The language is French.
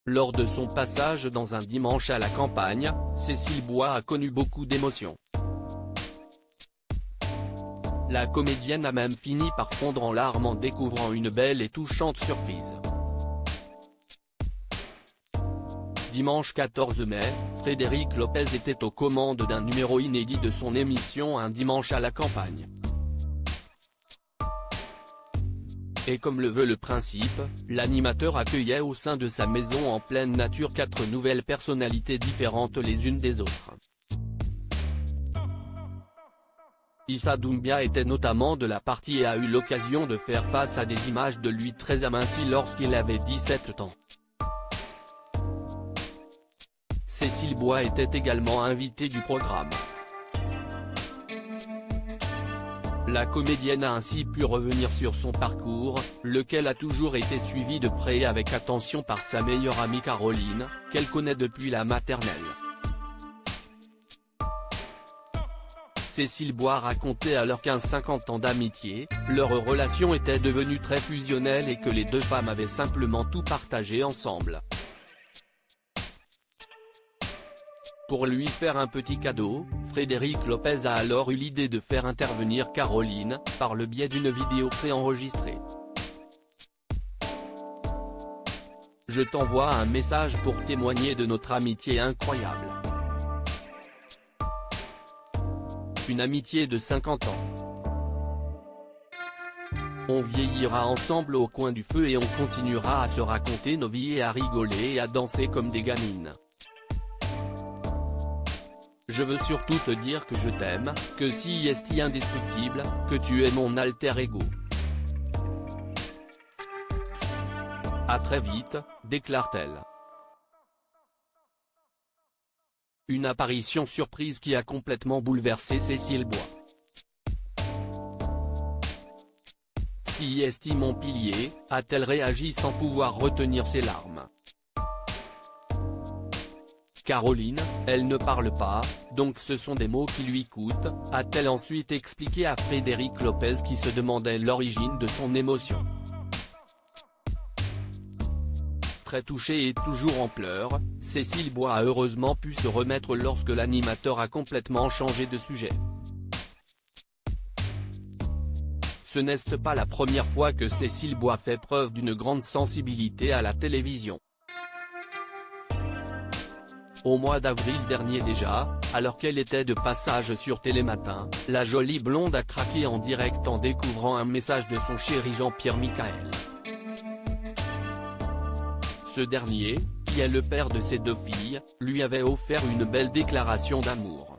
Lors de son passage dans Un dimanche à la campagne, Cécile Bois a connu beaucoup d'émotions. La comédienne a même fini par fondre en larmes en découvrant une belle et touchante surprise. Dimanche 14 mai, Frédéric Lopez était aux commandes d'un numéro inédit de son émission Un dimanche à la campagne. Et comme le veut le principe, l'animateur accueillait au sein de sa maison en pleine nature 4 nouvelles personnalités différentes les unes des autres. Issa Doumbia était notamment de la partie et a eu l'occasion de faire face à des images de lui très aminci lorsqu'il avait 17 ans. Cécile Bois était également invitée du programme. La comédienne a ainsi pu revenir sur son parcours, lequel a toujours été suivi de près et avec attention par sa meilleure amie Caroline, qu'elle connaît depuis la maternelle. Cécile Bois racontait alors qu'à 50 ans d'amitié, leur relation était devenue très fusionnelle et que les deux femmes avaient simplement tout partagé ensemble. Pour lui faire un petit cadeau, Frédéric Lopez a alors eu l'idée de faire intervenir Caroline, par le biais d'une vidéo préenregistrée. Je t'envoie un message pour témoigner de notre amitié incroyable. Une amitié de 50 ans. On vieillira ensemble au coin du feu et on continuera à se raconter nos vies et à rigoler et à danser comme des gamines. Je veux surtout te dire que je t'aime, que si est indestructible, que tu es mon alter ego. À très vite, déclare-t-elle. Une apparition surprise qui a complètement bouleversé Cécile Bois. Si est mon pilier, a-t-elle réagi sans pouvoir retenir ses larmes. Caroline, elle ne parle pas, donc ce sont des mots qui lui coûtent, a-t-elle ensuite expliqué à Frédéric Lopez qui se demandait l'origine de son émotion. Très touchée et toujours en pleurs, Cécile Bois a heureusement pu se remettre lorsque l'animateur a complètement changé de sujet. Ce n'est pas la première fois que Cécile Bois fait preuve d'une grande sensibilité à la télévision. Au mois d'avril dernier déjà, alors qu'elle était de passage sur Télématin, la jolie blonde a craqué en direct en découvrant un message de son chéri Jean-Pierre Michael. Ce dernier, qui est le père de ses 2 filles, lui avait offert une belle déclaration d'amour.